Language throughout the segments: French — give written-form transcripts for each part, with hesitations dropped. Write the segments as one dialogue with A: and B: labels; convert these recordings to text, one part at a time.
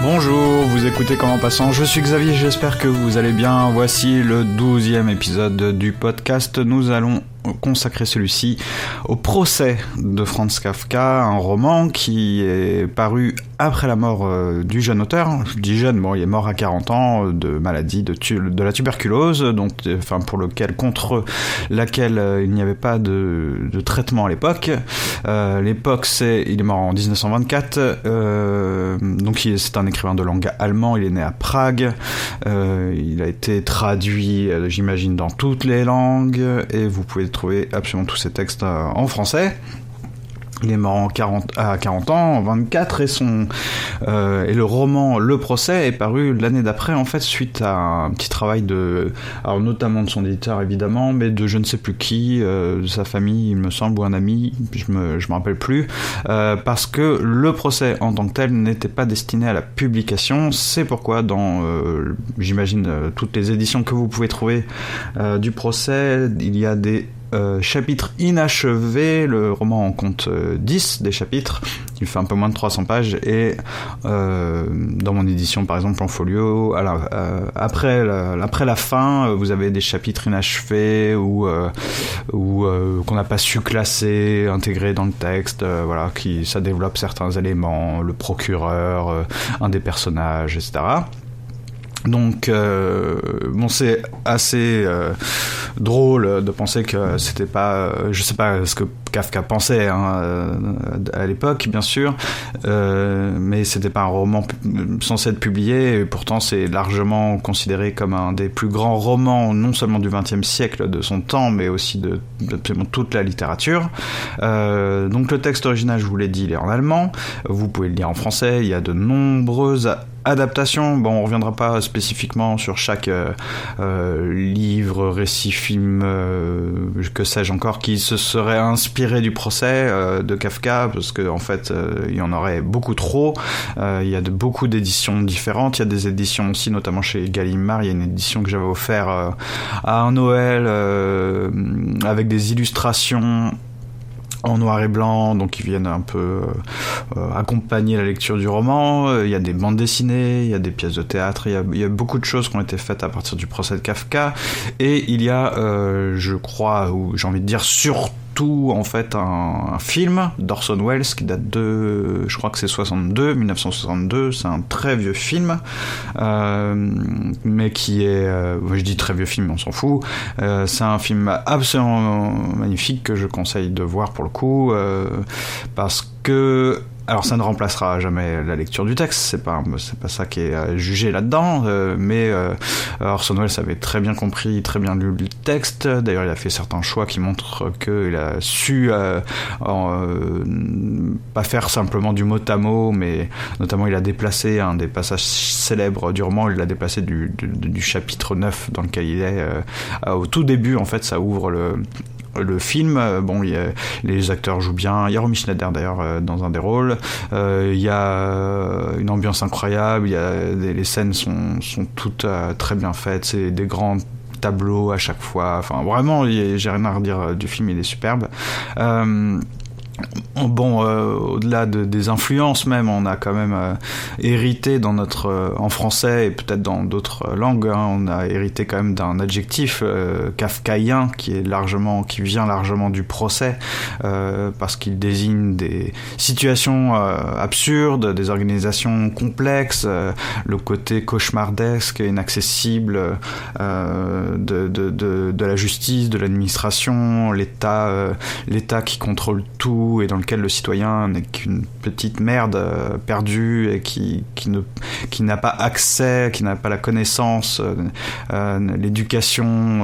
A: Bonjour, vous écoutez Comment Passant, je suis Xavier, j'espère que vous allez bien. Voici le 12e épisode du podcast. Nous allons consacrer celui-ci au procès de Franz Kafka, un roman qui est paru après la mort du jeune auteur. Je dis jeune, bon, il est mort à 40 ans de maladie de la tuberculose, donc, contre laquelle il n'y avait pas de traitement à l'époque. L'époque, il est mort en 1924, donc c'est un écrivain de langue allemand, il est né à Prague, il a été traduit, j'imagine, dans toutes les langues, et vous pouvez trouver absolument tous ces textes en français. Il est mort à 40 ans, en 24, et le roman Le Procès est paru l'année d'après, en fait, suite à un petit travail alors notamment de son éditeur, évidemment, mais de je ne sais plus qui, de sa famille, il me semble, ou un ami, je me rappelle plus, parce que Le Procès, en tant que tel, n'était pas destiné à la publication. C'est pourquoi dans, j'imagine, toutes les éditions que vous pouvez trouver du Procès, il y a des chapitres inachevés. Le roman en compte 10 des chapitres, il fait un peu moins de 300 pages, et dans mon édition par exemple en folio, après la fin, vous avez des chapitres inachevés ou qu'on n'a pas su classer, intégrer dans le texte, ça développe certains éléments, le procureur, un des personnages, etc. Donc, c'est assez drôle de penser que c'était pas... je sais pas ce que Kafka pensait à l'époque, bien sûr, mais c'était pas un roman censé être publié, et pourtant c'est largement considéré comme un des plus grands romans, non seulement du XXe siècle, de son temps, mais aussi de toute la littérature. Donc le texte original, je vous l'ai dit, il est en allemand, vous pouvez le lire en français, il y a de nombreuses adaptation. Bon, on reviendra pas spécifiquement sur chaque livre, récit, film, que sais-je encore, qui se serait inspiré du procès de Kafka, parce que en fait, il y en aurait beaucoup trop. Il y a beaucoup d'éditions différentes. Il y a des éditions aussi, notamment chez Gallimard. Il y a une édition que j'avais offert à un Noël avec des illustrations en noir et blanc, donc ils viennent un peu accompagner la lecture du roman. Il y a des bandes dessinées, il y a des pièces de théâtre, il y a beaucoup de choses qui ont été faites à partir du procès de Kafka, et il y a, je crois, ou j'ai envie de dire surtout, en fait, un film d'Orson Welles qui date de, je crois que c'est 1962, c'est un très vieux film, mais qui est, je dis très vieux film, on s'en fout, c'est un film absolument magnifique que je conseille de voir pour le coup, parce que alors ça ne remplacera jamais la lecture du texte, c'est pas ça qui est jugé là-dedans, mais Orson Welles avait très bien compris, très bien lu le texte. D'ailleurs, il a fait certains choix qui montrent qu'il a su pas faire simplement du mot à mot, mais notamment il a déplacé un des passages célèbres du roman, il l'a déplacé du chapitre 9 dans lequel il est, au tout début, en fait, ça ouvre le film. Bon, les acteurs jouent bien, il y a Romy Schneider d'ailleurs dans un des rôles, il y a une ambiance incroyable, les scènes sont toutes très bien faites, c'est des grands tableaux à chaque fois, enfin vraiment, j'ai rien à redire du film, il est superbe. Bon, au-delà des influences même, on a quand même hérité en français et peut-être dans d'autres langues, on a hérité quand même d'un adjectif kafkaïen qui vient largement du procès, parce qu'il désigne des situations absurdes, des organisations complexes, le côté cauchemardesque, inaccessible de la justice, de l'administration, l'État qui contrôle tout, et dans lequel le citoyen n'est qu'une petite merde perdue, et qui n'a pas accès, qui n'a pas la connaissance, l'éducation,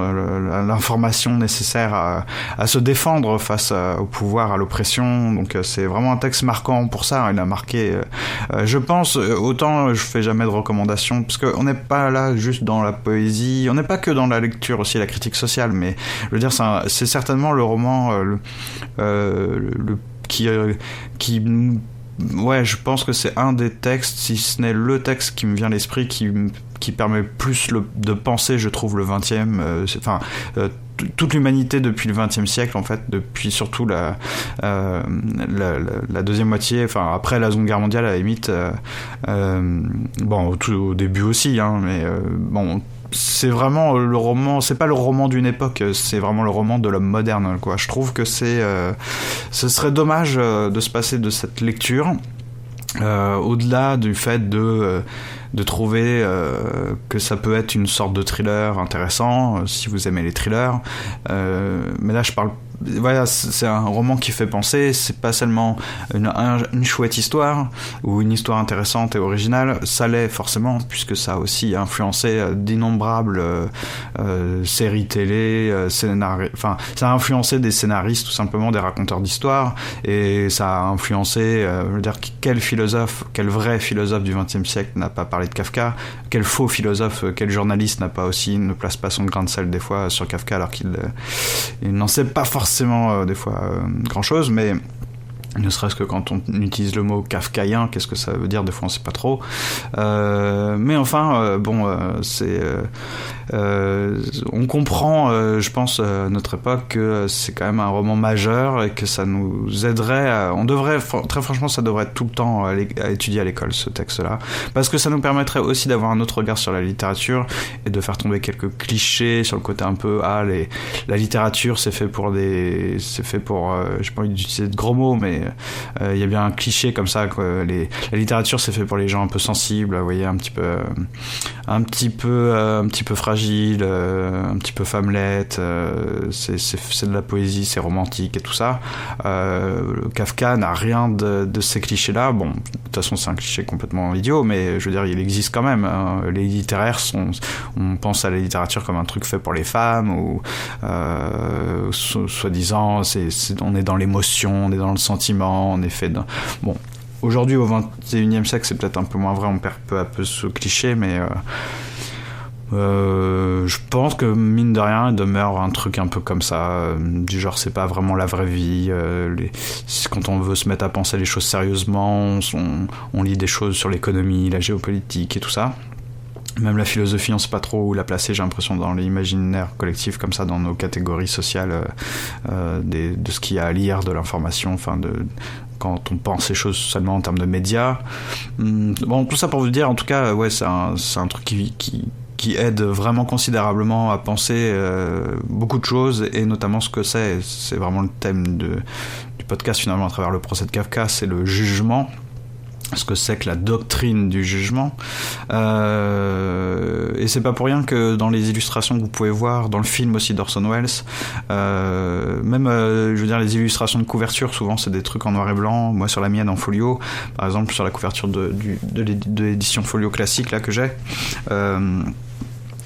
A: l'information nécessaire à se défendre face au pouvoir, à l'oppression. Donc c'est vraiment un texte marquant pour ça, il a marqué, je pense, autant je fais jamais de recommandations, parce qu'on n'est pas là juste dans la poésie, on n'est pas que dans la lecture, aussi la critique sociale, mais je veux dire, c'est certainement le roman qui ouais, je pense que c'est un des textes, si ce n'est le texte qui me vient à l'esprit, qui permet plus de penser, je trouve, le 20e, toute l'humanité depuis le XXe siècle, en fait, depuis surtout la deuxième moitié, enfin après la Seconde Guerre mondiale à la limite, bon au début aussi, hein, mais bon. C'est vraiment le roman, c'est pas le roman d'une époque, c'est vraiment le roman de l'homme moderne, quoi. Je trouve que ce serait dommage de se passer de cette lecture, au-delà du fait de trouver que ça peut être une sorte de thriller intéressant, si vous aimez les thrillers. Mais là, je parle. Voilà, c'est un roman qui fait penser, c'est pas seulement une chouette histoire ou une histoire intéressante et originale, ça l'est forcément, puisque ça a aussi influencé d'innombrables séries télé, enfin, ça a influencé des scénaristes, tout simplement des raconteurs d'histoires, et ça a influencé, je veux dire, quel vrai philosophe du XXe siècle n'a pas parlé de Kafka, quel faux philosophe, quel journaliste ne place pas son grain de sel des fois sur Kafka alors qu'il n'en sait pas forcément des fois grand chose, mais ne serait-ce que quand on utilise le mot kafkaïen, qu'est-ce que ça veut dire, des fois on sait pas trop, mais enfin on comprend, je pense, à notre époque, que c'est quand même un roman majeur et que ça nous aiderait très franchement, ça devrait être tout le temps à étudier à l'école, ce texte-là, parce que ça nous permettrait aussi d'avoir un autre regard sur la littérature et de faire tomber quelques clichés sur le côté un peu la littérature c'est fait pour j'ai pas envie d'utiliser de gros mots, mais il y a bien un cliché comme ça, quoi. La littérature c'est fait pour les gens un peu sensibles, vous voyez, un petit peu fragile, un petit peu femmelette, c'est de la poésie, c'est romantique et tout ça. Kafka n'a rien de ces clichés là. Bon, de toute façon c'est un cliché complètement idiot, mais je veux dire il existe quand même, hein. Les littéraires on pense à la littérature comme un truc fait pour les femmes, ou soi-disant on est dans l'émotion, on est dans le sentiment, on est fait bon, aujourd'hui au XXIe siècle c'est peut-être un peu moins vrai, on perd peu à peu ce cliché, mais je pense que mine de rien il demeure un truc un peu comme ça, du genre c'est pas vraiment la vraie vie, quand on veut se mettre à penser les choses sérieusement, on lit des choses sur l'économie, la géopolitique et tout ça. Même la philosophie, on sait pas trop où la placer, j'ai l'impression, dans l'imaginaire collectif, comme ça, dans nos catégories sociales, de ce qu'il y a à lire, de l'information, enfin, quand on pense les choses seulement en termes de médias. Bon, tout ça pour vous dire, en tout cas, ouais, c'est un truc qui aide vraiment considérablement à penser beaucoup de choses, et notamment ce que c'est vraiment le thème du podcast, finalement, à travers le procès de Kafka, c'est le jugement. Ce que c'est que la doctrine du jugement, et c'est pas pour rien que dans les illustrations que vous pouvez voir, dans le film aussi d'Orson Welles, même je veux dire, les illustrations de couverture, souvent c'est des trucs en noir et blanc. Moi sur la mienne en folio, par exemple sur la couverture de l'édition folio classique là que j'ai,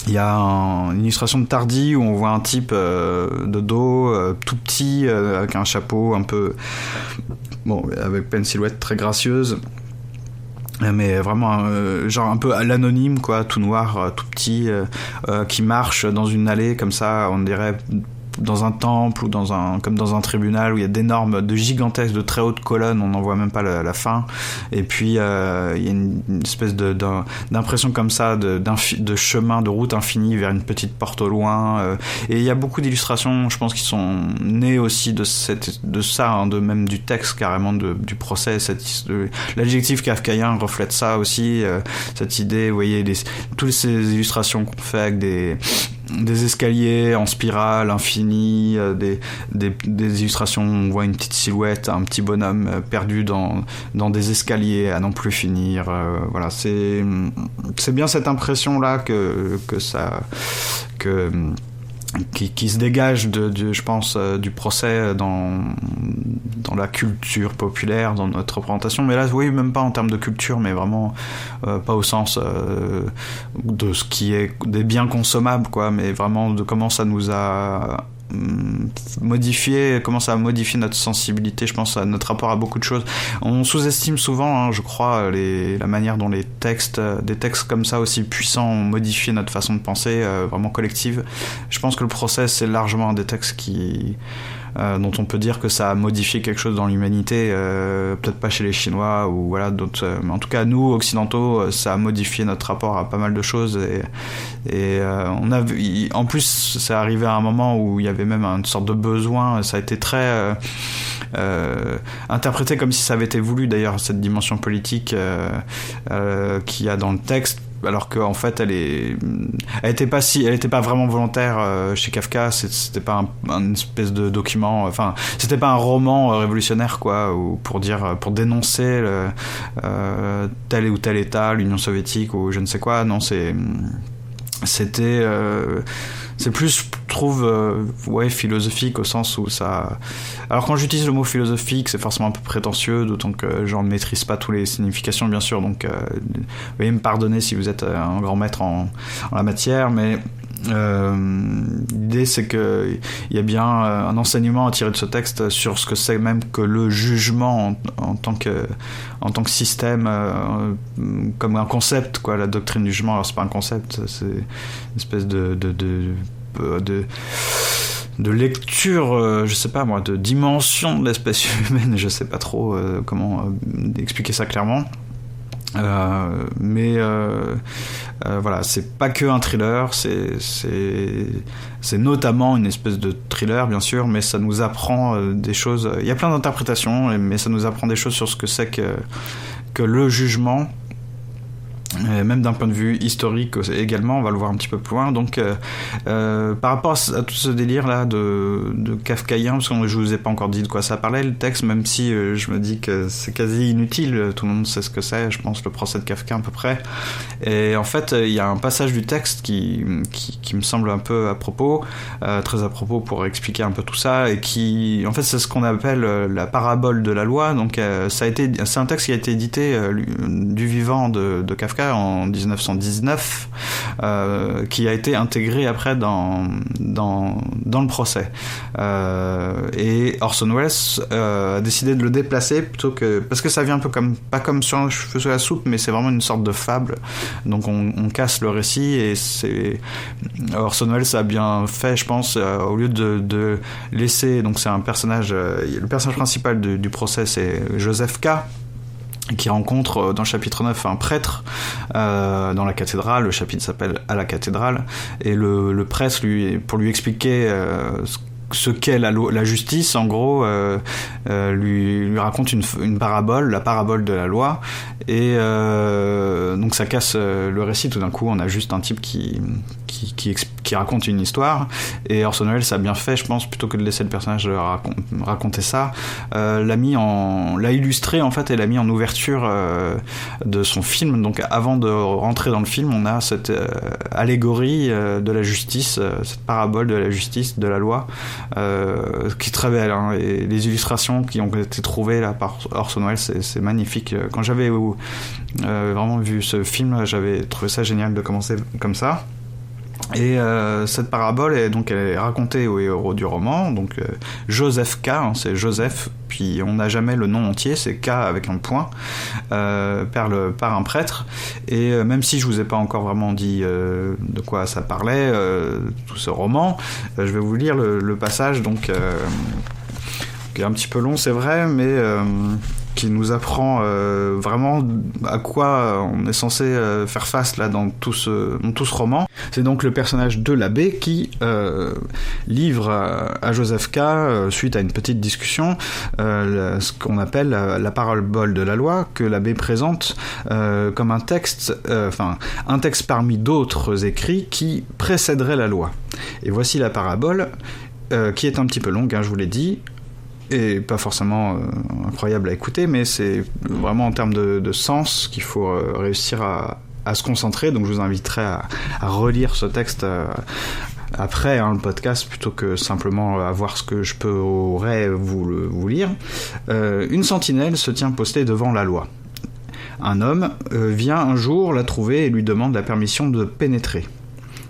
A: il y a une illustration de Tardy où on voit un type de dos tout petit, avec un chapeau un peu, bon, avec pas une silhouette très gracieuse, mais vraiment genre un peu à l'anonyme, quoi, tout noir, tout petit, qui marche dans une allée comme ça, on dirait dans un temple ou comme dans un tribunal où il y a de gigantesques, de très hautes colonnes, on n'en voit même pas la fin, et puis il y a une espèce d'impression comme ça de chemin, de route infinie vers une petite porte au loin, et il y a beaucoup d'illustrations, je pense, qui sont nées aussi de ça, hein, même du texte carrément du procès. L'adjectif kafkaïen reflète ça aussi, cette idée, vous voyez, toutes ces illustrations qu'on fait avec des escaliers en spirale infinie, des illustrations où on voit une petite silhouette, un petit bonhomme perdu dans des escaliers à n'en plus finir, voilà, c'est bien cette impression là qui se dégage je pense, du procès dans la culture populaire, dans notre représentation. Mais là, oui, même pas en termes de culture, mais vraiment pas au sens de ce qui est des biens consommables, quoi, mais vraiment de comment ça nous a comment ça a modifié notre sensibilité, je pense, à notre rapport à beaucoup de choses. On sous-estime souvent, hein, je crois, la manière dont des textes comme ça aussi puissants ont modifié notre façon de penser, vraiment collective. Je pense que le procès, c'est largement un des textes qui dont on peut dire que ça a modifié quelque chose dans l'humanité, peut-être pas chez les Chinois ou voilà d'autres, mais en tout cas nous occidentaux, ça a modifié notre rapport à pas mal de choses et on a vu, en plus c'est arrivé à un moment où il y avait même une sorte de besoin, ça a été très interprété comme si ça avait été voulu d'ailleurs, cette dimension politique qu'il y a dans le texte, alors qu'en fait elle était pas vraiment volontaire chez Kafka. C'était pas un espèce de document, enfin c'était pas un roman révolutionnaire quoi, ou pour dénoncer tel ou tel état, l'Union soviétique ou je ne sais quoi. Non, c'est plus, je trouve, philosophique, au sens où ça... Alors quand j'utilise le mot philosophique, c'est forcément un peu prétentieux, d'autant que j'en maîtrise pas toutes les significations, bien sûr, donc veuillez me pardonner si vous êtes un grand maître en la matière, mais l'idée c'est que il y a bien un enseignement à tirer de ce texte sur ce que c'est même que le jugement en tant que système, comme un concept quoi. La doctrine du jugement, alors c'est pas un concept, c'est une espèce de lecture, je sais pas moi, de dimension de l'espèce humaine, je sais pas trop comment expliquer ça clairement. Mais voilà, c'est pas que un thriller, c'est notamment une espèce de thriller bien sûr, mais ça nous apprend des choses. Il y a plein d'interprétations, mais ça nous apprend des choses sur ce que c'est que le jugement. Et même d'un point de vue historique également, on va le voir un petit peu plus loin. Donc par rapport à tout ce délire là de kafkaïen, parce que je vous ai pas encore dit de quoi ça parlait le texte, même si je me dis que c'est quasi inutile, tout le monde sait ce que c'est, je pense, le procès de Kafka à peu près. Et en fait il y a un passage du texte qui me semble un peu à propos, très à propos pour expliquer un peu tout ça, et qui en fait c'est ce qu'on appelle la parabole de la loi. Donc c'est un texte qui a été édité du vivant de Kafka en 1919, qui a été intégré après dans le procès. Et Orson Welles a décidé de le déplacer plutôt que... Parce que ça vient un peu pas comme sur un cheveu sur la soupe, mais c'est vraiment une sorte de fable. Donc on casse le récit, et Orson Welles a bien fait, je pense, au lieu de laisser... Donc c'est un personnage... le personnage principal du procès, c'est Joseph K., qui rencontre dans le chapitre 9 un prêtre dans la cathédrale. Le chapitre s'appelle « À la cathédrale », et le prêtre, pour lui expliquer ce qu'est la justice, en gros, lui raconte une parabole, la parabole de la loi, et donc ça casse le récit. Tout d'un coup, on a juste un type qui raconte une histoire, et Orson Welles a bien fait, je pense, plutôt que de laisser le personnage raconter ça, l'a illustré en fait, et l'a mis en ouverture de son film. Donc avant de rentrer dans le film, on a cette allégorie de la justice, cette parabole de la justice, de la loi, qui est très belle, hein, et les illustrations qui ont été trouvées là par Orson Welles, c'est magnifique. Quand j'avais vraiment vu ce film, j'avais trouvé ça génial de commencer comme ça. Et cette parabole elle est racontée au héros du roman, donc Joseph K, hein, c'est Joseph, puis on n'a jamais le nom entier, c'est K avec un point, par un prêtre. Et même si je vous ai pas encore vraiment dit de quoi ça parlait, tout ce roman, je vais vous lire le passage, donc qui est un petit peu long, c'est vrai, mais qui nous apprend vraiment à quoi on est censé faire face là dans tout ce roman. C'est donc le personnage de l'abbé qui livre à Joseph K, suite à une petite discussion, ce qu'on appelle la parabole de la loi, que l'abbé présente comme un texte parmi d'autres écrits qui précéderait la loi. Et voici la parabole, qui est un petit peu longue, hein, je vous l'ai dit, et pas forcément incroyable à écouter, mais c'est vraiment en termes de sens qu'il faut réussir à se concentrer. Donc je vous inviterai à relire ce texte après le podcast, plutôt que simplement à voir ce que je pourrais vous lire. Une sentinelle se tient postée devant la loi. Un homme vient un jour la trouver et lui demande la permission de pénétrer.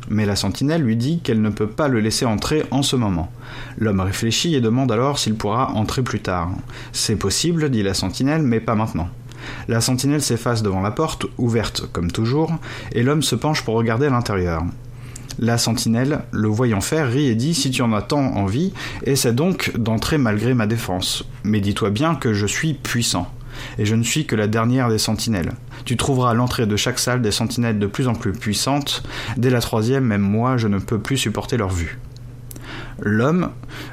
A: Mais la sentinelle lui dit qu'elle ne peut pas le laisser entrer en ce moment. L'homme réfléchit et demande alors s'il pourra entrer plus tard. « C'est possible, dit la sentinelle, mais pas maintenant. » La sentinelle s'efface devant la porte, ouverte comme toujours, et l'homme se penche pour regarder à l'intérieur. La sentinelle, le voyant faire, rit et dit « Si tu en as tant envie, essaie donc d'entrer malgré ma défense. Mais dis-toi bien que je suis puissant. Et je ne suis que la dernière des sentinelles. Tu trouveras à l'entrée de chaque salle des sentinelles de plus en plus puissantes. Dès la troisième, même moi, je ne peux plus supporter leur vue. » L'homme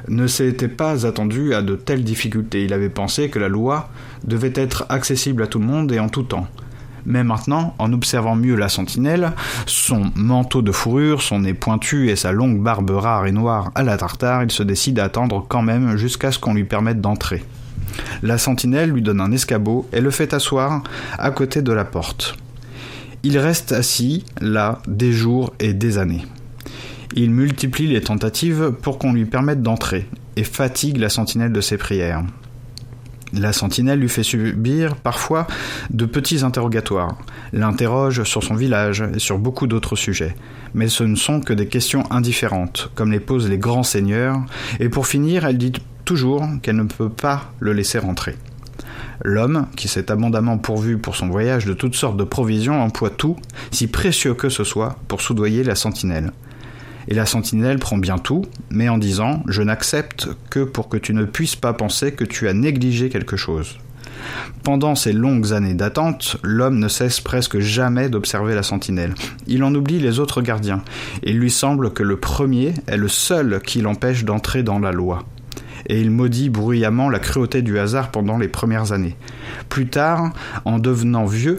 A: ne s'était pas attendu à de telles difficultés. Il avait pensé que la loi devait être accessible à tout le monde et en tout temps. Mais maintenant, en observant mieux la sentinelle, son manteau de fourrure, son nez pointu et sa longue barbe rare et noire à la tartare, il se décide à attendre quand même jusqu'à ce qu'on lui permette d'entrer. La sentinelle lui donne un escabeau et le fait asseoir à côté de la porte. Il reste assis là des jours et des années. Il multiplie les tentatives pour qu'on lui permette d'entrer et fatigue la sentinelle de ses prières. La sentinelle lui fait subir parfois de petits interrogatoires, l'interroge sur son village et sur beaucoup d'autres sujets, mais ce ne sont que des questions indifférentes, comme les posent les grands seigneurs, et pour finir, elle dit toujours qu'elle ne peut pas le laisser rentrer. L'homme, qui s'est abondamment pourvu pour son voyage de toutes sortes de provisions, emploie tout, si précieux que ce soit, pour soudoyer la sentinelle. Et la sentinelle prend bien tout, mais en disant « Je n'accepte que pour que tu ne puisses pas penser que tu as négligé quelque chose ». Pendant ces longues années d'attente, l'homme ne cesse presque jamais d'observer la sentinelle. Il en oublie les autres gardiens, et il lui semble que le premier est le seul qui l'empêche d'entrer dans la loi. Et il maudit bruyamment la cruauté du hasard pendant les premières années. Plus tard, en devenant vieux,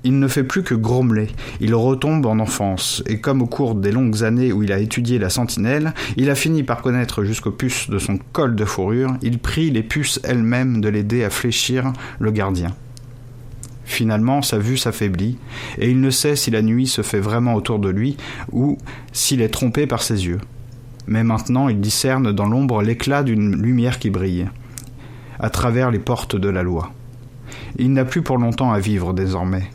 A: il ne fait plus que grommeler, il retombe en enfance, et comme au cours des longues années où il a étudié la sentinelle, il a fini par connaître jusqu'aux puces de son col de fourrure, il prie les puces elles-mêmes de l'aider à fléchir le gardien. Finalement, sa vue s'affaiblit, et il ne sait si la nuit se fait vraiment autour de lui, ou s'il est trompé par ses yeux. Mais maintenant, il discerne dans l'ombre l'éclat d'une lumière qui brille, à travers les portes de la loi. Il n'a plus pour longtemps à vivre désormais.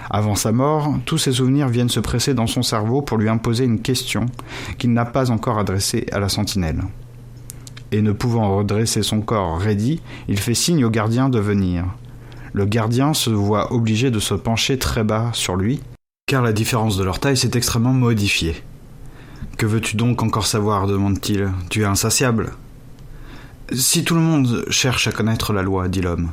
A: Avant sa mort, tous ses souvenirs viennent se presser dans son cerveau pour lui imposer une question qu'il n'a pas encore adressée à la sentinelle. Et ne pouvant redresser son corps raidi, il fait signe au gardien de venir. Le gardien se voit obligé de se pencher très bas sur lui, car la différence de leur taille s'est extrêmement modifiée. « Que veux-tu donc encore savoir ?» demande-t-il. « Tu es insatiable. »« Si tout le monde cherche à connaître la loi, dit l'homme,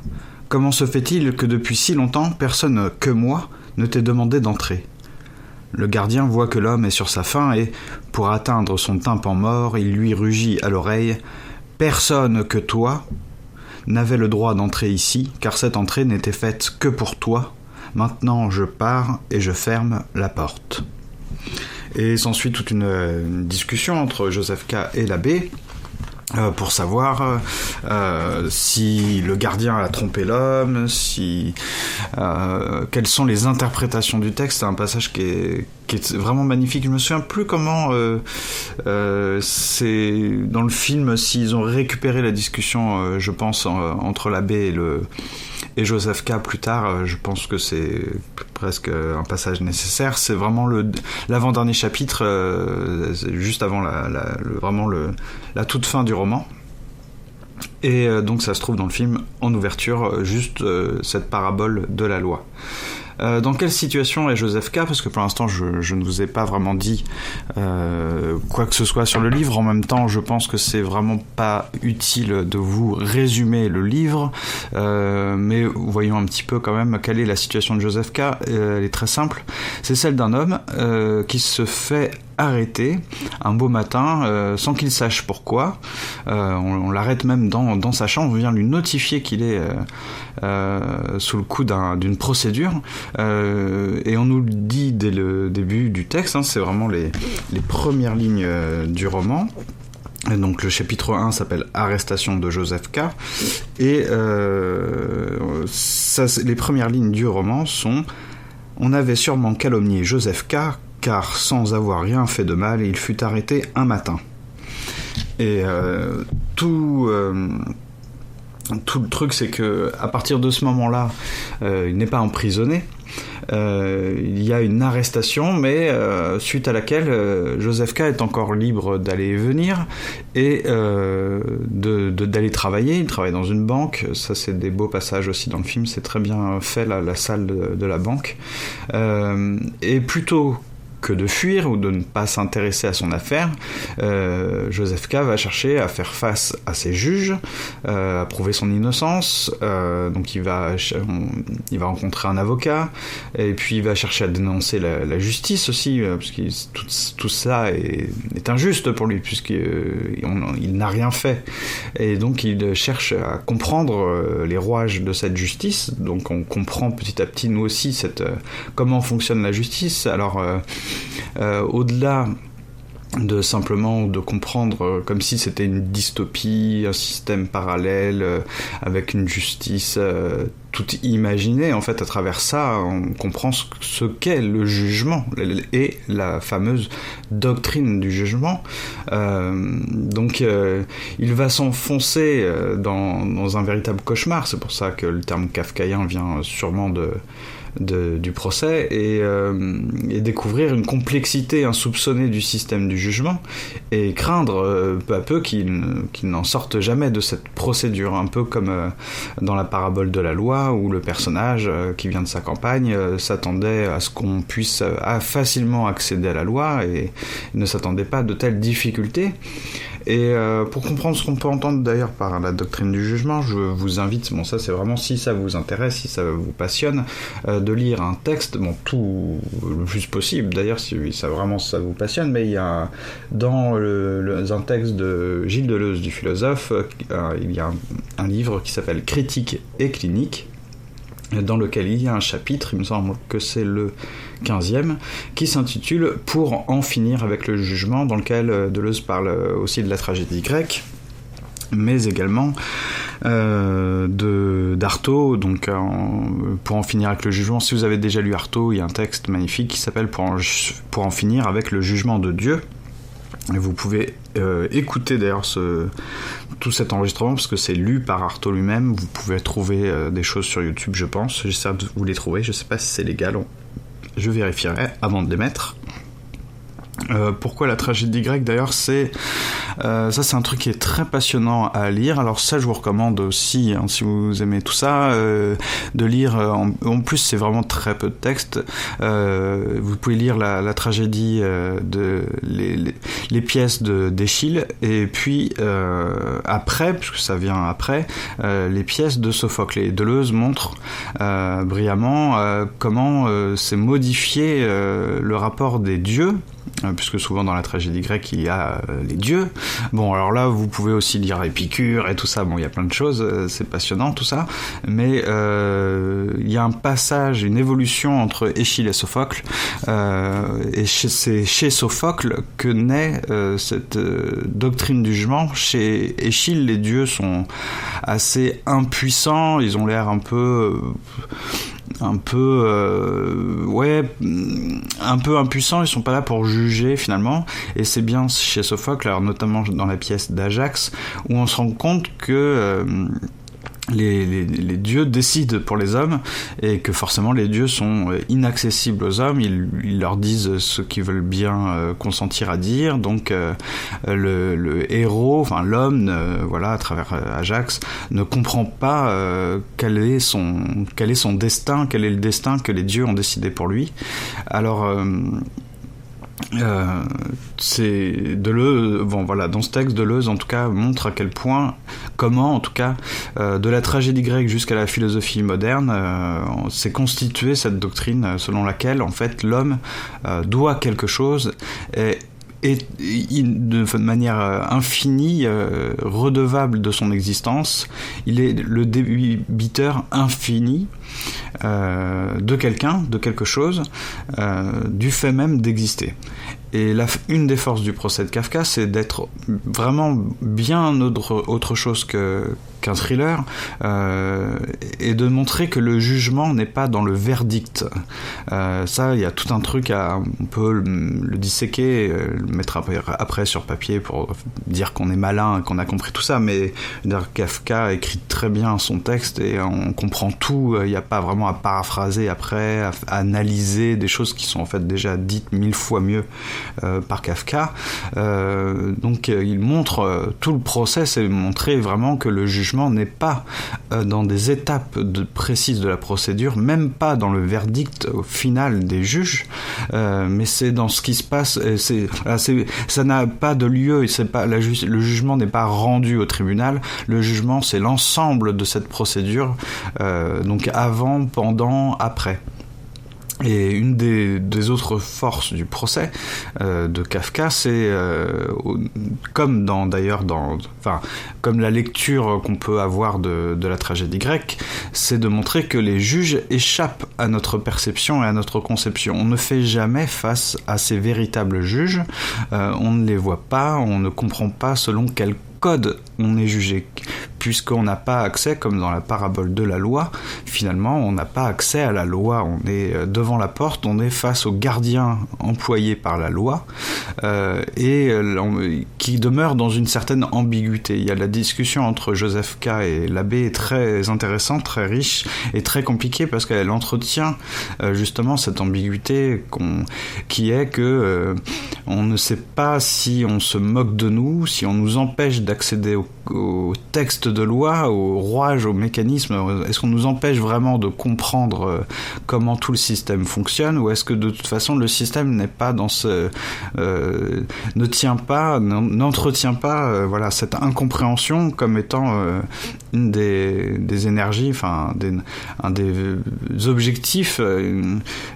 A: comment se fait-il que depuis si longtemps, personne que moi ne t'ait demandé d'entrer ?» Le gardien voit que l'homme est sur sa faim et, pour atteindre son tympan mort, il lui rugit à l'oreille « Personne que toi n'avait le droit d'entrer ici, car cette entrée n'était faite que pour toi. Maintenant je pars et je ferme la porte. » Et s'ensuit toute une discussion entre Joseph K. et l'abbé, pour savoir si le gardien a trompé l'homme, quelles sont les interprétations du texte. C'est un passage qui est vraiment magnifique. Je me souviens plus comment c'est dans le film, s'ils ont récupéré la discussion, je pense, entre l'abbé et Joseph K. plus tard. Je pense que c'est presque un passage nécessaire. C'est vraiment l'avant-dernier chapitre, juste avant la toute fin du roman. Et donc ça se trouve dans le film en ouverture, juste cette parabole de la loi. Dans quelle situation est Joseph K? Parce que pour l'instant je ne vous ai pas vraiment dit quoi que ce soit sur le livre. En même temps, je pense que c'est vraiment pas utile de vous résumer le livre, mais voyons un petit peu quand même quelle est la situation de Joseph K. Elle est très simple. C'est celle d'un homme qui se fait arrêter un beau matin sans qu'il sache pourquoi. On l'arrête même dans sa chambre. On vient lui notifier qu'il est sous le coup d'une procédure, et on nous le dit dès le début du texte, c'est vraiment les premières lignes du roman. Et donc le chapitre 1 s'appelle « Arrestation de Joseph K » et les premières lignes du roman sont « On avait sûrement calomnié Joseph K, car sans avoir rien fait de mal, il fut arrêté un matin. » Et tout le truc, c'est que à partir de ce moment-là, il n'est pas emprisonné. Il y a une arrestation, mais suite à laquelle Joseph K est encore libre d'aller et venir et d'aller travailler. Il travaille dans une banque. Ça, c'est des beaux passages aussi dans le film. C'est très bien fait, la salle de la banque. Et plutôt que de fuir ou de ne pas s'intéresser à son affaire, Joseph K. va chercher à faire face à ses juges, à prouver son innocence, donc il va rencontrer un avocat, et puis il va chercher à dénoncer la justice aussi, parce que tout ça est injuste pour lui, puisqu'il n'a rien fait. Et donc il cherche à comprendre les rouages de cette justice, donc on comprend petit à petit, nous aussi, comment fonctionne la justice. Alors, au-delà de simplement de comprendre comme si c'était une dystopie, un système parallèle avec une justice toute imaginée, en fait, à travers ça, on comprend ce qu'est le jugement et la fameuse doctrine du jugement. Donc, il va s'enfoncer dans un véritable cauchemar. C'est pour ça que le terme kafkaïen vient sûrement du procès, et découvrir une complexité insoupçonnée du système du jugement, et craindre peu à peu qu'il n'en sorte jamais de cette procédure, un peu comme dans la parabole de la loi, où le personnage qui vient de sa campagne s'attendait à ce qu'on puisse facilement accéder à la loi, et ne s'attendait pas à de telles difficultés. Et pour comprendre ce qu'on peut entendre d'ailleurs par la doctrine du jugement, je vous invite, ça c'est vraiment si ça vous intéresse, si ça vous passionne, de lire un texte, tout le plus possible d'ailleurs, si ça vous passionne, mais il y a dans un texte de Gilles Deleuze, du philosophe, il y a un livre qui s'appelle Critique et clinique, dans lequel il y a un chapitre, il me semble que c'est le 15e, qui s'intitule « Pour en finir avec le jugement », dans lequel Deleuze parle aussi de la tragédie grecque, mais également d'Artaud, donc pour en finir avec le jugement. Si vous avez déjà lu Artaud, il y a un texte magnifique qui s'appelle pour en finir avec le jugement de Dieu. Et vous pouvez écouter d'ailleurs tout cet enregistrement, parce que c'est lu par Artaud lui-même. Vous pouvez trouver des choses sur YouTube, je pense. J'essaie de vous les trouver. Je ne sais pas si c'est légal. Je vérifierai avant de les mettre. Pourquoi la tragédie grecque d'ailleurs, ça c'est un truc qui est très passionnant à lire. Alors ça je vous recommande aussi, si vous aimez tout ça, de lire, en plus c'est vraiment très peu de texte, vous pouvez lire la tragédie les pièces d'Échille, et puis après, puisque ça vient après, les pièces de Sophocle. Et Deleuze montre brillamment comment s'est modifié le rapport des dieux, puisque souvent dans la tragédie grecque il y a les dieux. Bon, alors là vous pouvez aussi lire Épicure et tout ça, il y a plein de choses, c'est passionnant tout ça, mais il y a un passage, une évolution entre Échille et Sophocle, et c'est chez Sophocle que naît cette doctrine du jugement. Chez Échille, les dieux sont assez impuissants, ils ont l'air un peu impuissants, ils sont pas là pour juger finalement, et c'est bien chez Sophocle, alors notamment dans la pièce d'Ajax, où on se rend compte que les dieux décident pour les hommes, et que forcément les dieux sont inaccessibles aux hommes. Ils leur disent ce qu'ils veulent bien consentir à dire, donc le héros, l'homme, à travers Ajax, ne comprend pas quel est son destin, quel est le destin que les dieux ont décidé pour lui. Alors c'est Deleuze, dans ce texte, Deleuze en tout cas montre à quel point, comment en tout cas de la tragédie grecque jusqu'à la philosophie moderne s'est constituée cette doctrine selon laquelle en fait l'homme doit quelque chose et de manière infinie redevable de son existence. Il est le débiteur infini de quelqu'un, de quelque chose, du fait même d'exister. Et une des forces du procès de Kafka, c'est d'être vraiment bien autre chose qu'un thriller, et de montrer que le jugement n'est pas dans le verdict. Ça, il y a tout un truc on peut le disséquer, le mettre après sur papier pour dire qu'on est malin, qu'on a compris tout ça, mais Kafka écrit très bien son texte et on comprend tout. Il n'y a pas vraiment à paraphraser après, à analyser des choses qui sont en fait déjà dites 1000 fois mieux par Kafka. Donc il montre tout le procès, c'est montrer vraiment que le jugement jugement n'est pas dans des étapes précises de la procédure, même pas dans le verdict final des juges, mais c'est dans ce qui se passe. Ça n'a pas de lieu, et le jugement n'est pas rendu au tribunal. Le jugement, c'est l'ensemble de cette procédure, donc avant, pendant, après. Et une des autres forces du procès de Kafka, c'est comme comme la lecture qu'on peut avoir de la tragédie grecque, c'est de montrer que les juges échappent à notre perception et à notre conception. On ne fait jamais face à ces véritables juges, on ne les voit pas, on ne comprend pas selon quel code on est jugé, puisqu'on n'a pas accès, comme dans la parabole de la loi, finalement on n'a pas accès à la loi, on est devant la porte, on est face au gardien employé par la loi, qui demeure dans une certaine ambiguïté. Il y a la discussion entre Joseph K. et l'abbé est très intéressante, très riche et très compliquée, parce qu'elle entretient justement cette ambiguïté qui est que on ne sait pas si on se moque de nous, si on nous empêche d'accéder au texte de loi, au rouage, au mécanisme. Est-ce qu'on nous empêche vraiment de comprendre comment tout le système fonctionne, ou est-ce que de toute façon le système n'est pas dans n'entretient pas voilà, cette incompréhension comme étant une des énergies, enfin un des objectifs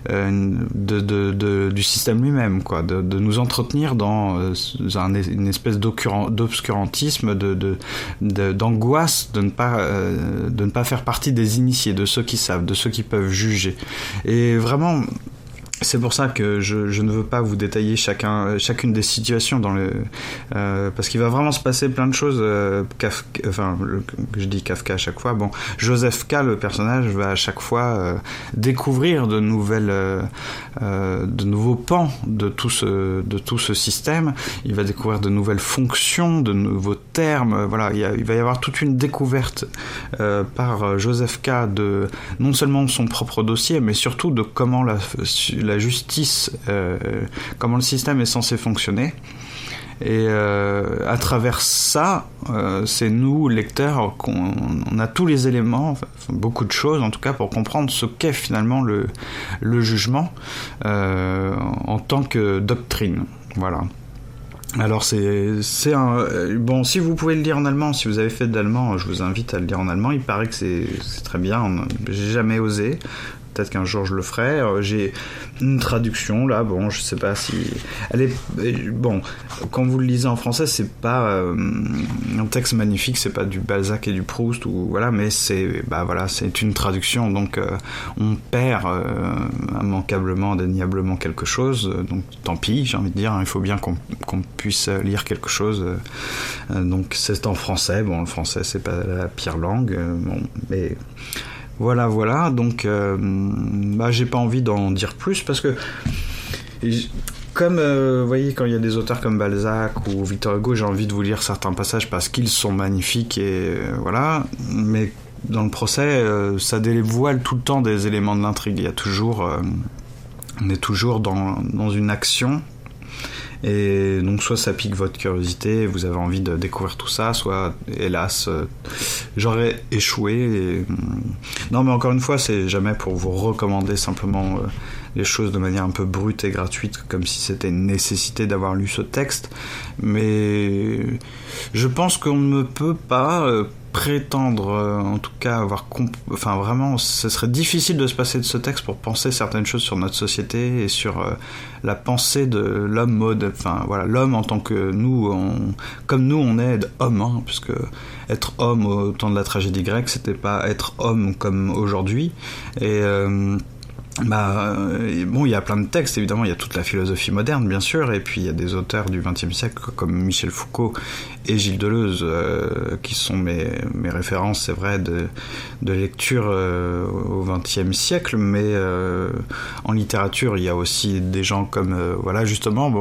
A: du système lui-même, quoi, de nous entretenir dans une espèce d'obscurantisme, d'angoisse de ne pas faire partie des initiés, de ceux qui savent, de ceux qui peuvent juger. Et vraiment, c'est pour ça que je ne veux pas vous détailler chacune des situations parce qu'il va vraiment se passer plein de choses. Je dis Kafka à chaque fois. Bon, Joseph K, le personnage, va à chaque fois découvrir de nouveaux pans de tout ce système. Il va découvrir de nouvelles fonctions, de nouveaux termes. Voilà, il va y avoir toute une découverte par Joseph K de non seulement son propre dossier, mais surtout de comment la justice, comment le système est censé fonctionner. Et à travers ça, c'est nous, lecteurs, on a tous les éléments, enfin, beaucoup de choses en tout cas, pour comprendre ce qu'est finalement le jugement en tant que doctrine. Voilà. Alors c'est bon, si vous pouvez le lire en allemand, si vous avez fait de l'allemand, je vous invite à le lire en allemand. Il paraît que c'est très bien. J'ai jamais osé. Peut-être qu'un jour je le ferai. J'ai une traduction là, bon, je sais pas si elle est bon. Quand vous le lisez en français, c'est pas un texte magnifique, c'est pas du Balzac et du Proust ou voilà, mais c'est une traduction, donc on perd immanquablement, indéniablement quelque chose. Donc tant pis, j'ai envie de dire, hein, il faut bien qu'on puisse lire quelque chose. Donc c'est en français. Bon, le français c'est pas la pire langue, bon, mais voilà, donc j'ai pas envie d'en dire plus, parce que comme vous voyez, quand il y a des auteurs comme Balzac ou Victor Hugo, j'ai envie de vous lire certains passages parce qu'ils sont magnifiques et voilà, mais dans le procès ça dévoile tout le temps des éléments de l'intrigue. Il y a toujours on est toujours dans une action. Et donc soit ça pique votre curiosité, vous avez envie de découvrir tout ça, soit hélas j'aurais échoué. Non, mais encore une fois, c'est jamais pour vous recommander simplement les choses de manière un peu brute et gratuite, comme si c'était une nécessité d'avoir lu ce texte, mais je pense qu'on ne peut pas prétendre, en tout cas vraiment, ce serait difficile de se passer de ce texte pour penser certaines choses sur notre société et sur la pensée de l'homme mode, enfin voilà, l'homme en tant que comme nous on est homme, hein, puisque être homme au temps de la tragédie grecque, c'était pas être homme comme aujourd'hui. Et bon, il y a plein de textes, évidemment, il y a toute la philosophie moderne, bien sûr, et puis il y a des auteurs du XXe siècle comme Michel Foucault et Gilles Deleuze, qui sont mes références, c'est vrai, de lecture au XXe siècle, mais en littérature, il y a aussi des gens comme, voilà, justement,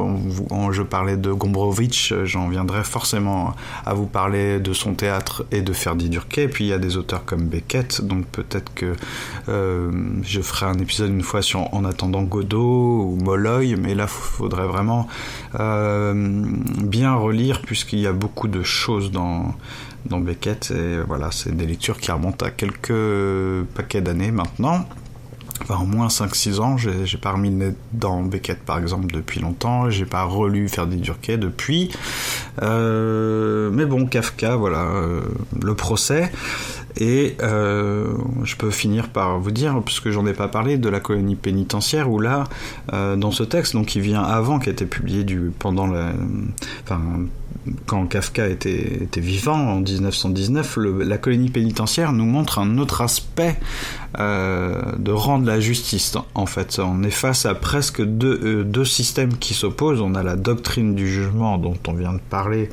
A: je parlais de Gombrowicz, j'en viendrai forcément à vous parler de son théâtre et de Ferdi Durquet, et puis il y a des auteurs comme Beckett, donc peut-être que je ferai un épisode une fois sur En attendant Godot ou Molloy, mais là faudrait vraiment bien relire, puisqu'il y a beaucoup de choses dans dans Beckett, et voilà, c'est des lectures qui remontent à quelques paquets d'années maintenant. Enfin, au moins 5-6 ans, j'ai pas remis le nez dans Beckett par exemple depuis longtemps, j'ai pas relu Ferdi Durquet depuis. Mais bon, Kafka, voilà, le procès. Et je peux finir par vous dire, puisque j'en ai pas parlé, de la colonie pénitentiaire, où là, dans ce texte, donc qui vient avant, qui a été publié quand Kafka était vivant, en 1919, la colonie pénitentiaire nous montre un autre aspect de rang de la justice. En fait, on est face à presque deux systèmes qui s'opposent. On a la doctrine du jugement dont on vient de parler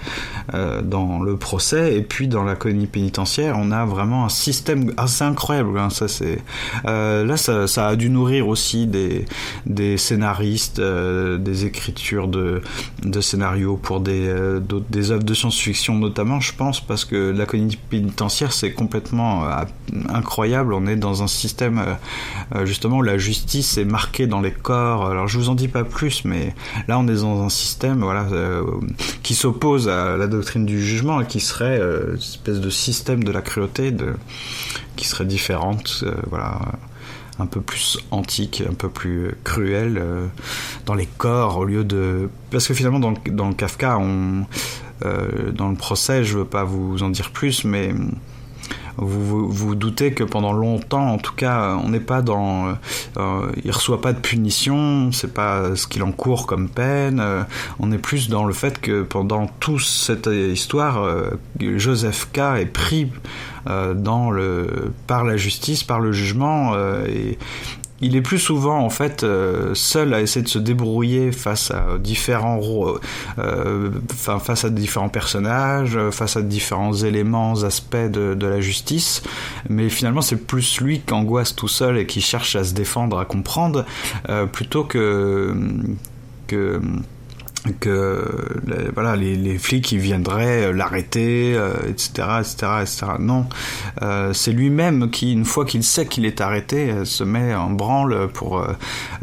A: dans le procès, et puis dans la colonie pénitentiaire, on a vraiment un système assez incroyable. Hein, ça a dû nourrir aussi des scénaristes, des écritures de scénarios pour des œuvres de science-fiction notamment, je pense, parce que la colonie pénitentiaire, c'est complètement incroyable. On est dans un système justement où la justice est marquée dans les corps. Alors je vous en dis pas plus, mais là on est dans un système qui s'oppose à la doctrine du jugement et qui serait une espèce de système de la cruauté qui serait différente, un peu plus antique, un peu plus cruel dans les corps, au lieu de... Parce que finalement dans Kafka, dans le procès, je veux pas vous en dire plus, mais vous doutez que pendant longtemps, en tout cas, on n'est pas dans... il reçoit pas de punition, c'est pas ce qu'il encourt comme peine, on est plus dans le fait que pendant toute cette histoire, Joseph K. est pris par la justice, par le jugement, et il est plus souvent en fait seul à essayer de se débrouiller face à différents face à différents personnages, face à différents éléments, aspects de la justice, mais finalement c'est plus lui qui angoisse tout seul et qui cherche à se défendre, à comprendre, plutôt que les flics qui viendraient l'arrêter, etc. Non, c'est lui-même qui, une fois qu'il sait qu'il est arrêté, se met en branle pour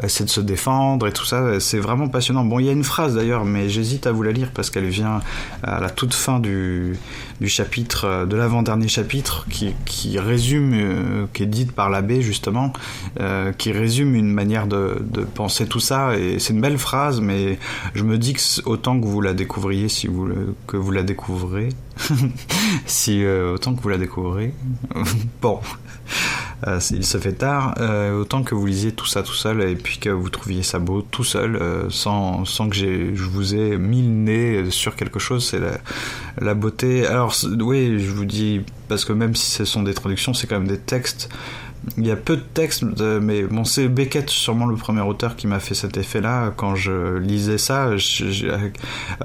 A: essayer de se défendre et tout ça. C'est vraiment passionnant. Bon, il y a une phrase d'ailleurs, mais j'hésite à vous la lire parce qu'elle vient à la toute fin du chapitre, de l'avant-dernier chapitre, qui résume, qui est dite par l'abbé justement, qui résume une manière de penser tout ça. Et c'est une belle phrase, mais je me dis que autant que vous la découvriez, que vous la découvrez, autant que vous la découvrez, bon, il se fait tard, autant que vous lisiez tout ça tout seul, et puis que vous trouviez ça beau tout seul, sans que je vous ai mis le nez sur quelque chose. C'est la beauté. Alors oui, je vous dis, parce que même si ce sont des traductions, c'est quand même des textes. Il y a peu de textes, mais bon, c'est Beckett, sûrement le premier auteur qui m'a fait cet effet-là. Quand je lisais ça,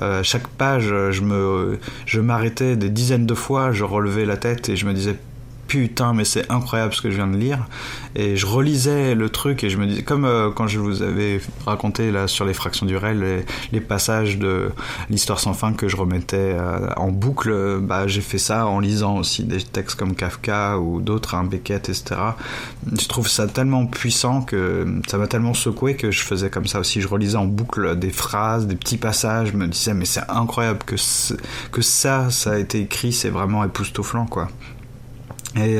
A: à chaque page, je m'arrêtais des dizaines de fois, je relevais la tête et je me disais putain, mais c'est incroyable ce que je viens de lire. Et je relisais le truc et je me disais, comme quand je vous avais raconté là sur les fractions du réel, les passages de l'histoire sans fin que je remettais en boucle, j'ai fait ça en lisant aussi des textes comme Kafka ou d'autres, Beckett, etc. Je trouve ça tellement puissant, que ça m'a tellement secoué, que je faisais comme ça aussi. Je relisais en boucle des phrases, des petits passages, je me disais mais c'est incroyable que ça a été écrit, c'est vraiment époustouflant quoi. Et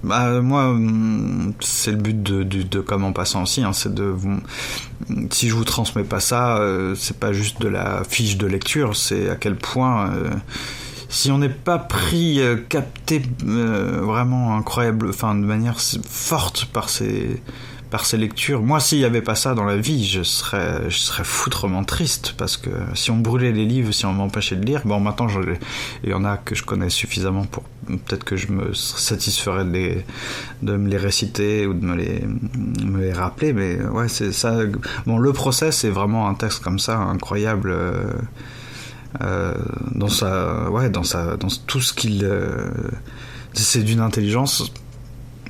A: moi, c'est le but de Comme en passant aussi, hein, c'est si je vous transmets pas ça, c'est pas juste de la fiche de lecture, c'est à quel point si on n'est pas pris, capté vraiment incroyable, de manière forte par ces lectures. Moi, s'il n'y avait pas ça dans la vie, je serais foutrement triste, parce que si on brûlait les livres, si on m'empêchait de lire, bon, maintenant, il y en a que je connais suffisamment pour peut-être que je me satisferais de me les réciter ou de me les rappeler, mais ouais, c'est ça. Bon, le procès, c'est vraiment un texte comme ça, incroyable, dans tout ce qu'il, c'est d'une intelligence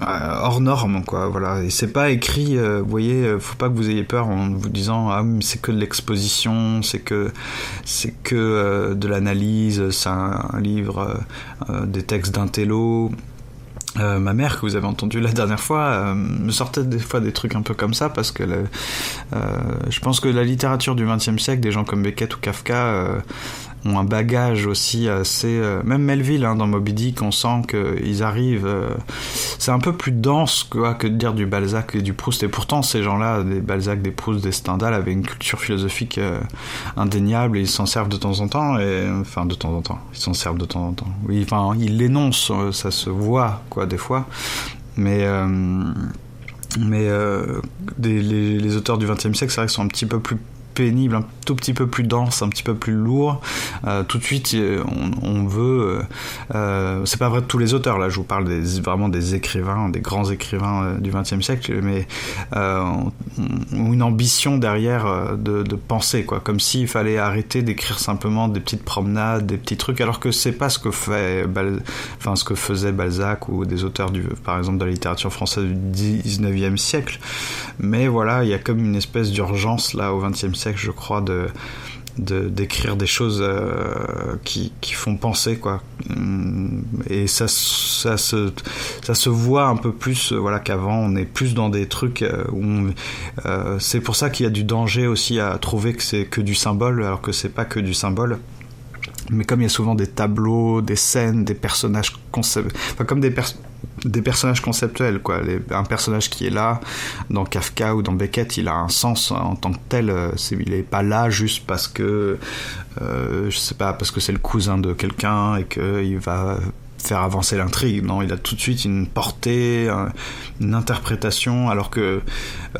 A: hors norme quoi, voilà. Et c'est pas écrit, vous voyez, faut pas que vous ayez peur en vous disant mais c'est que de l'exposition, c'est que de l'analyse, c'est un livre, des textes d'intello. Ma mère, que vous avez entendu la dernière fois, me sortait des fois des trucs un peu comme ça, parce que je pense que la littérature du XXe siècle, des gens comme Beckett ou Kafka, ont un bagage aussi assez... même Melville, dans Moby Dick, on sent qu'ils arrivent... c'est un peu plus dense quoi, que de dire du Balzac et du Proust. Et pourtant, ces gens-là, des Balzac, des Proust, des Stendhal, avaient une culture philosophique indéniable et ils s'en servent de temps en temps. Enfin, de temps en temps. Ils s'en servent de temps en temps. Oui, enfin, ils l'énoncent, ça se voit, quoi, des fois. Mais les auteurs du XXe siècle, c'est vrai qu'ils sont un petit peu plus pénibles, un tout petit peu plus denses, un petit peu plus lourds. Tout de suite, on veut... c'est pas vrai de tous les auteurs, là, je vous parle vraiment des écrivains, des grands écrivains du XXe siècle, mais ont une ambition derrière de penser, quoi. Comme s'il fallait arrêter d'écrire simplement des petites promenades, des petits trucs, alors que c'est pas ce que ce que faisait Balzac ou des auteurs, par exemple, de la littérature française du XIXe siècle. Mais voilà, il y a comme une espèce d'urgence, là, au XXe siècle, je crois, d'écrire des choses qui font penser, quoi. Et ça se voit un peu plus, qu'avant on est plus dans des trucs où c'est pour ça qu'il y a du danger aussi à trouver que c'est que du symbole, alors que c'est pas que du symbole. Mais comme il y a souvent des tableaux, des scènes, des personnages comme des personnages conceptuels, quoi. Un personnage qui est là dans Kafka ou dans Beckett, il a un sens en tant que tel. Il est pas là juste parce que je sais pas, parce que c'est le cousin de quelqu'un et qu'il va faire avancer l'intrigue. Non, il a tout de suite une portée, une interprétation, alors que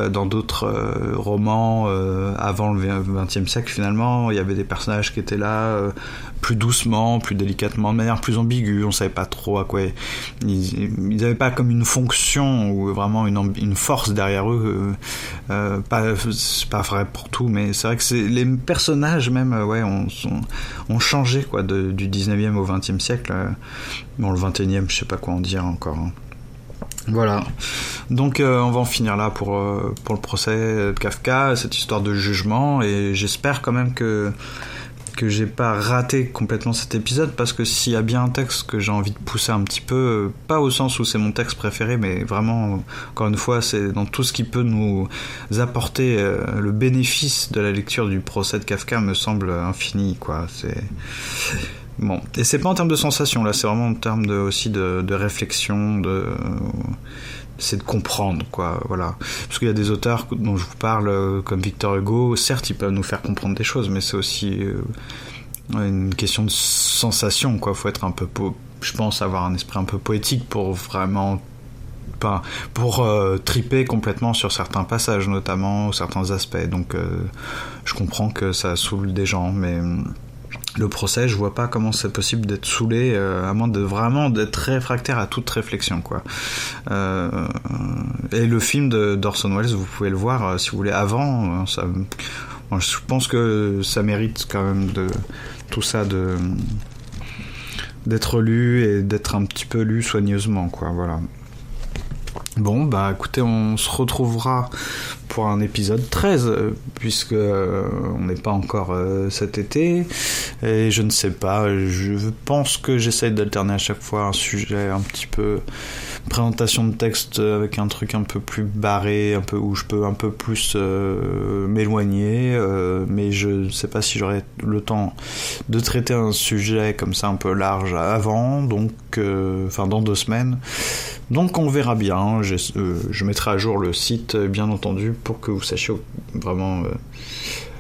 A: dans d'autres romans avant le XXe siècle, finalement, il y avait des personnages qui étaient là plus doucement, plus délicatement, de manière plus ambiguë. On savait pas trop à quoi ils n'avaient pas comme une fonction ou vraiment une force derrière eux. C'est pas vrai pour tout, mais c'est vrai que les personnages même ont changé, quoi, du 19e au 20e siècle. Bon, le 21e, je sais pas quoi en dire encore. Voilà. Donc on va en finir là pour le procès de Kafka, cette histoire de jugement, et j'espère quand même que j'ai pas raté complètement cet épisode, parce que s'il y a bien un texte que j'ai envie de pousser un petit peu, pas au sens où c'est mon texte préféré, mais vraiment, encore une fois, c'est dans tout ce qui peut nous apporter le bénéfice de la lecture du procès de Kafka me semble infini, quoi. C'est... Bon, et c'est pas en termes de sensation, là, c'est vraiment en termes aussi de réflexion, c'est de comprendre, quoi, voilà. Parce qu'il y a des auteurs dont je vous parle, comme Victor Hugo, certes, ils peuvent nous faire comprendre des choses, mais c'est aussi une question de sensation, quoi. Faut être un peu, je pense, avoir un esprit un peu poétique pour vraiment... pour triper complètement sur certains passages, notamment certains aspects. Donc, je comprends que ça saoule des gens, mais... Le procès, je vois pas comment c'est possible d'être saoulé, à moins de vraiment d'être réfractaire à toute réflexion, quoi. Et le film d'Orson Welles, vous pouvez le voir si vous voulez avant. Je pense que ça mérite quand même tout ça d'être lu et d'être un petit peu lu soigneusement, quoi. Voilà. Bon, bah écoutez, on se retrouvera pour un épisode 13, puisque on n'est pas encore cet été, et je ne sais pas, je pense que j'essaie d'alterner à chaque fois un sujet un petit peu présentation de texte avec un truc un peu plus barré, un peu où je peux un peu plus m'éloigner, mais je ne sais pas si j'aurai le temps de traiter un sujet comme ça un peu large avant, donc dans 2 semaines. Donc on verra bien, je mettrai à jour le site, bien entendu, pour que vous sachiez vraiment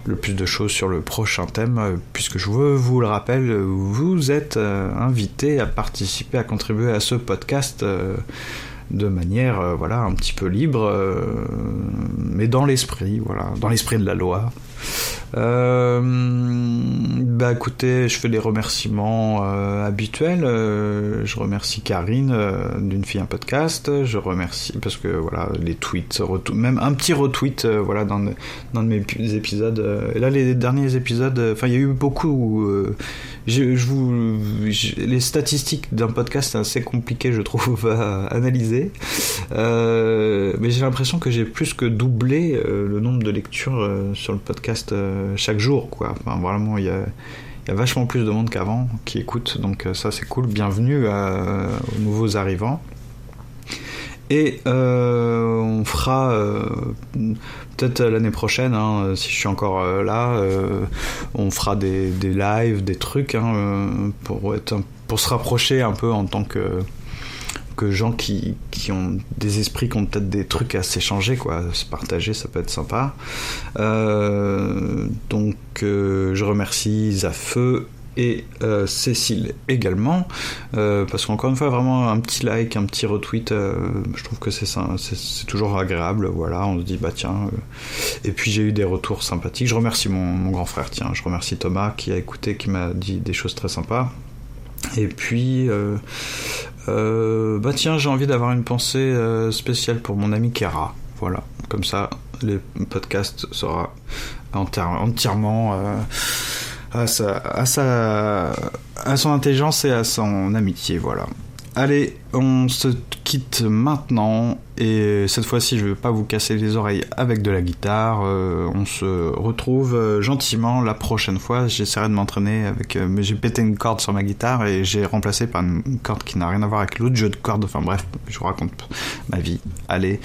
A: le plus de choses sur le prochain thème, puisque je vous le rappelle, vous êtes invité à participer, à contribuer à ce podcast de manière un petit peu libre, mais dans l'esprit, dans l'esprit de la loi. Écoutez, je fais les remerciements habituels. Je remercie Karine d'une fille un podcast. Je remercie parce que les tweets, même un petit retweet dans de mes épisodes. Et là, les derniers épisodes, il y a eu beaucoup. Les statistiques d'un podcast, c'est assez compliqué, je trouve, à analyser. Mais j'ai l'impression que j'ai plus que doublé le nombre de lectures sur le podcast chaque jour, quoi. Enfin, vraiment, il y a vachement plus de monde qu'avant qui écoute, donc ça c'est cool. Bienvenue aux nouveaux arrivants. Et on fera peut-être l'année prochaine, hein, si je suis encore là, on fera des lives, des trucs, hein, pour se rapprocher un peu en tant que gens qui ont des esprits, qui ont peut-être des trucs à s'échanger, quoi, se partager, ça peut être sympa. Donc je remercie Zafeu et Cécile également, parce qu'encore une fois, vraiment un petit like, un petit retweet, je trouve que c'est toujours agréable, voilà, on se dit bah tiens, et puis j'ai eu des retours sympathiques. Je remercie mon grand frère, tiens, je remercie Thomas qui a écouté, qui m'a dit des choses très sympas. Et puis bah tiens, j'ai envie d'avoir une pensée spéciale pour mon ami Kera, voilà, comme ça le podcast sera entièrement à son intelligence et à son amitié, voilà. Allez, on se quitte maintenant, et cette fois-ci je vais pas vous casser les oreilles avec de la guitare. On se retrouve gentiment la prochaine fois. J'essaierai de m'entraîner mais j'ai pété une corde sur ma guitare et j'ai remplacé par une corde qui n'a rien à voir avec l'autre jeu de cordes. Enfin bref, je vous raconte ma vie. Allez,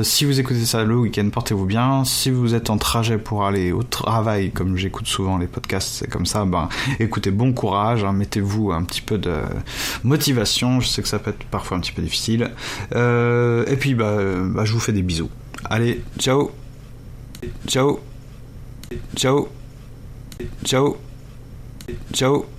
A: si vous écoutez ça le week-end, portez-vous bien. Si vous êtes en trajet pour aller au travail, comme j'écoute souvent les podcasts, c'est comme ça, ben écoutez, bon courage, hein, mettez-vous un petit peu de motivation. Je sais que ça peut être parfois un petit peu difficile, et puis je vous fais des bisous. Allez, ciao, ciao, ciao, ciao, ciao.